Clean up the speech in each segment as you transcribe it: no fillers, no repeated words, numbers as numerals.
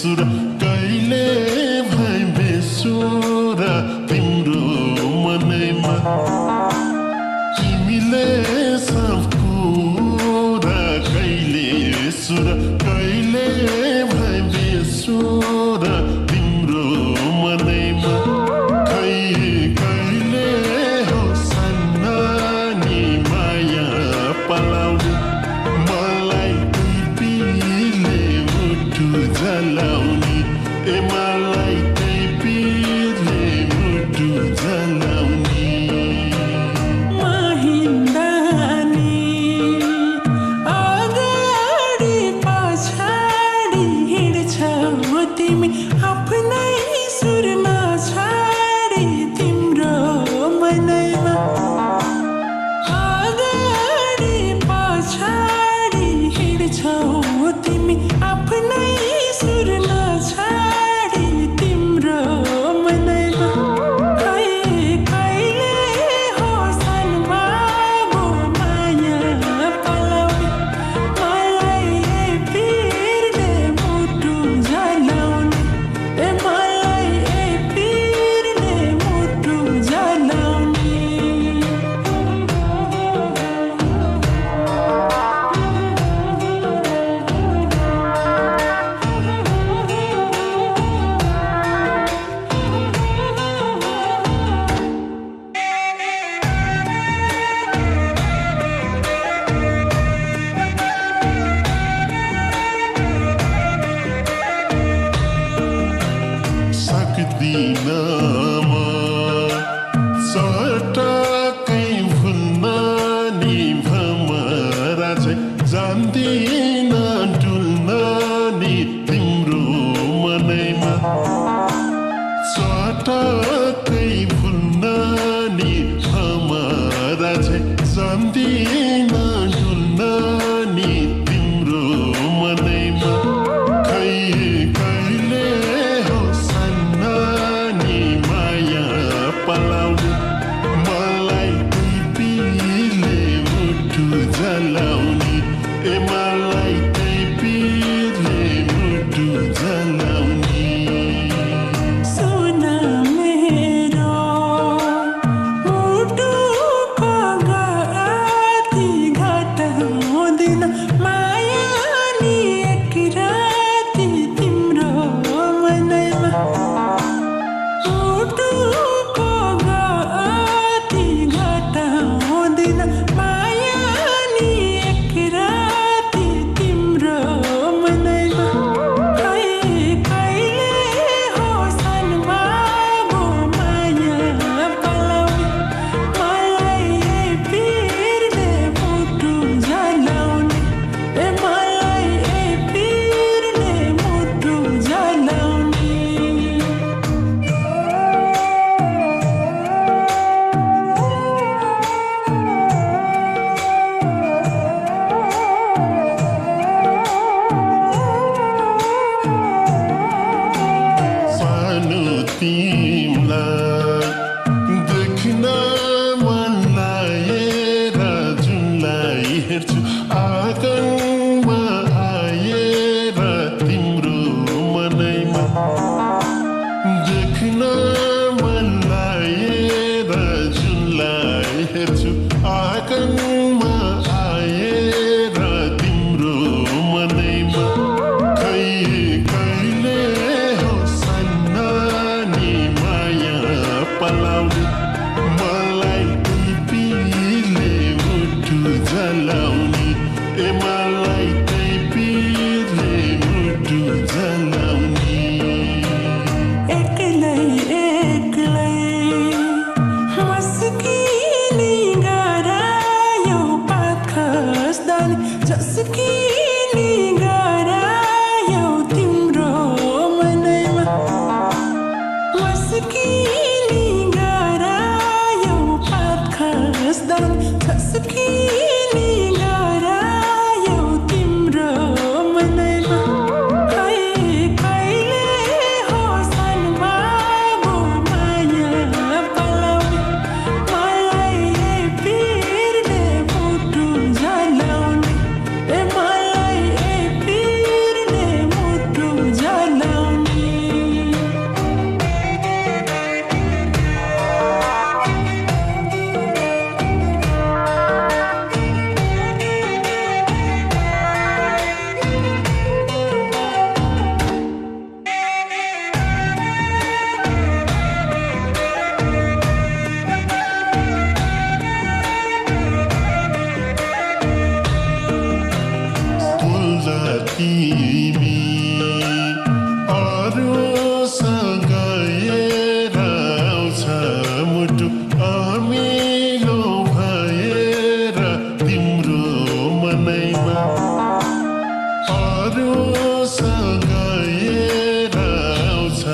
सुर कहिले भए बेसुर तिम्रो मनैमा तिमीले सब कुरा कहिले सुर कहिले भए बेसुर तिम्रो मनैमा खै कहिले हो सन्नानी माया पलाउने मलाई तिमीले मुटु जलाउने ए मलाई तिमीले मुटु जलाउने महिन्दानी अगाडि पछाडि हिँड्छौ तिमी आफ्नै सुरमा छाडी तिम्रो मनैमा अगाडि पछाडि हिँड्छौ तिमी आफ्नै सुरमा छाडी तिम्रो मनैमा खै कहिले हो सन्मागो माया पलाउने मलाई पिरले मुटु जलाउने ए मलाई पिरले मुटु जलाउने सक्दिन म चटकै भुल्न नि भमरा चाहिँ जान्दिन डुल्न नि तिम्रो मनैमा चटकै भुल्न नि भमरा चाहिँ जान्दिन डुल्न नि तिम्रो मनैमा खै कहिले हो सन्नानी माया पलाउने मलाई तिमीले मुटु जलाउने ए मलाई होला तिमी अरूसँग हेर आउँछ मुटु अमिलो भएर तिम्रो मनैमा अरूसँग हेर आउँछ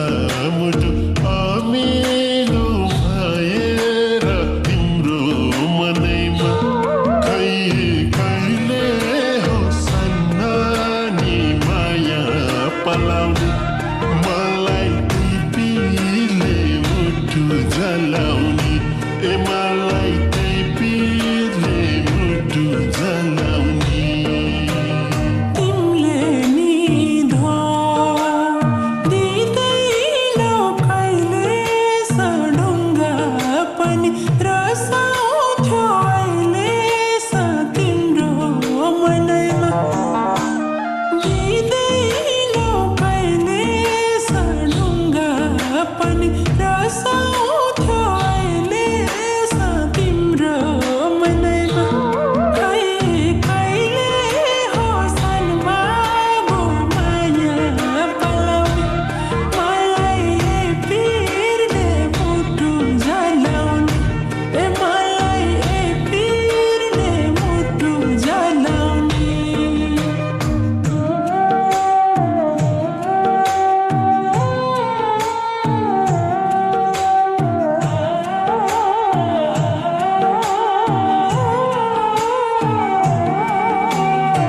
मुटु अमिलो भएर तिम्रो मनैमा खै कहिले हो सन्नानी माया पलाउने मलाई टिपीले मुटु जलाउने ए मलाई टिपीले मुटु जलाउने तिमीले नि धोका दिँदैनौ कहिले सडुङ्गा पनि रसाउँथ्यो अहिले तिम्रो मनैमा दिँदैनौ कहिले सडुङ्गा पनि रसाउँथ्यो अहिले तिम्रो मनैमा खै कहिले हो सन्मागो माया पलाउने मलाई पिरले मुटु जलाउने ए मलाई पिरले मुटु जलाउने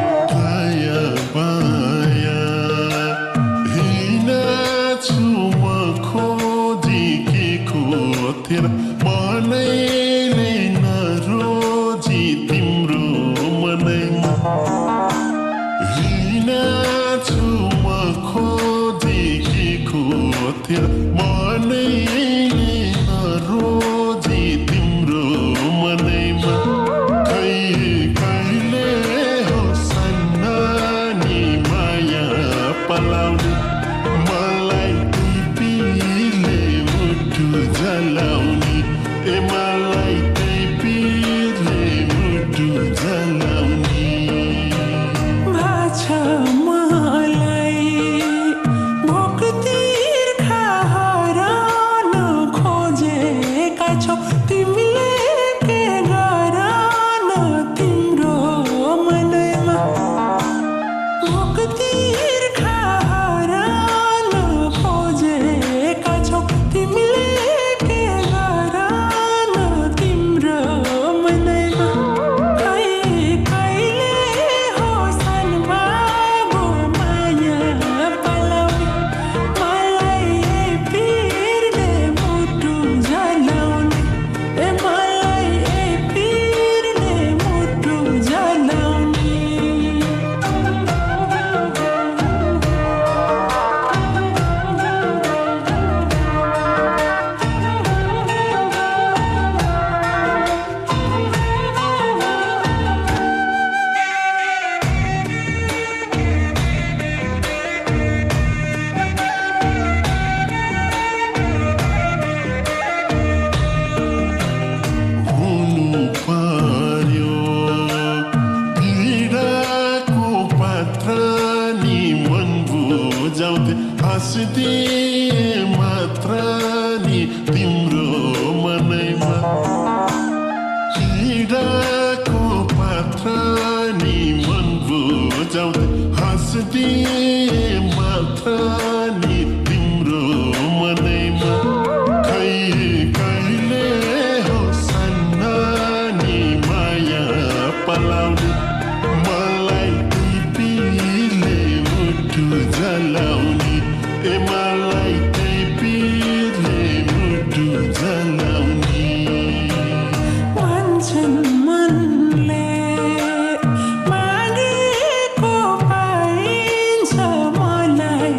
माया माया हिँड्छु म खोजेको थिएन मनैले नरोजी तिम्रो मनैमा हिँड्छु म खोजेको थिएन मनैले नरोजी तिम्रो मनैमा खै कहिले हो सन्नानी माया पलाउने मलाई टिपीले मुटु जलाउने ए मलाई टिपीले मुटु जलाउने भाषा मलाई भोक तिर्खा हराउन खोजेका छौ तिमीले के गराउन तिम्रो मनैमा भोक तिर्खा हराउन खोजेका छौ तिमीले के गराउन तिम्रो मनैमा खै कहिले हो सन्मागो माया पलाउने मलाई पिरले मुटु जलाउने ए मलाई पिरले मुटु जलाउने हुनु पर्यो पीडाको पात्र नि मन बुझाउँथे हाँसिदिए मात्र नि तिम्रो मनैमा पीडाको पात्र नि मन बुझाउँथे हाँसिदिए मात्र नि तिम्रो मनैमा खै कहिले हो सन्नानी माया पलाउने मलाई टिपीले मुटु जलाउने ए मलाई टिपीले मुटु जलाउने भन्छन् मनले मागेको पाइन्छ मलाई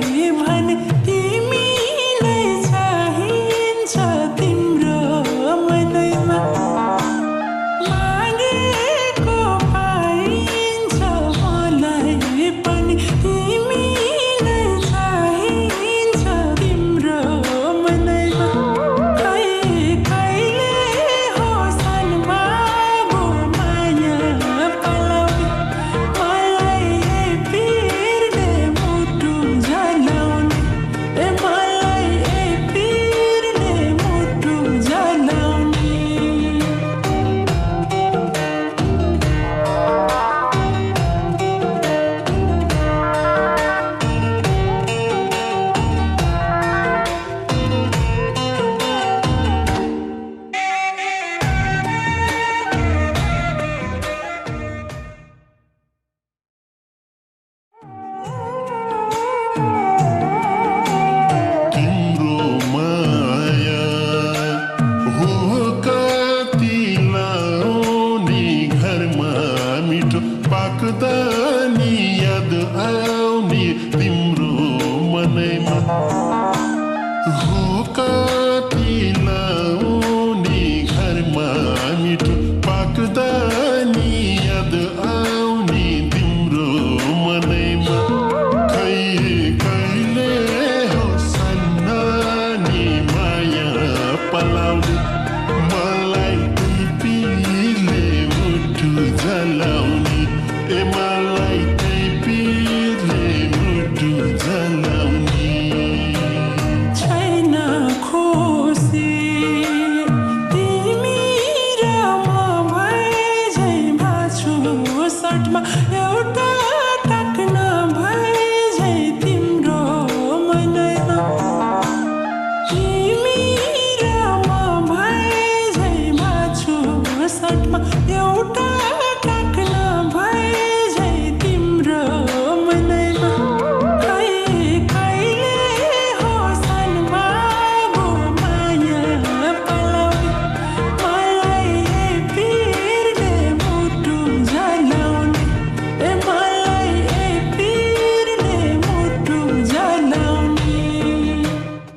आउने तिम्रो मनैमा हो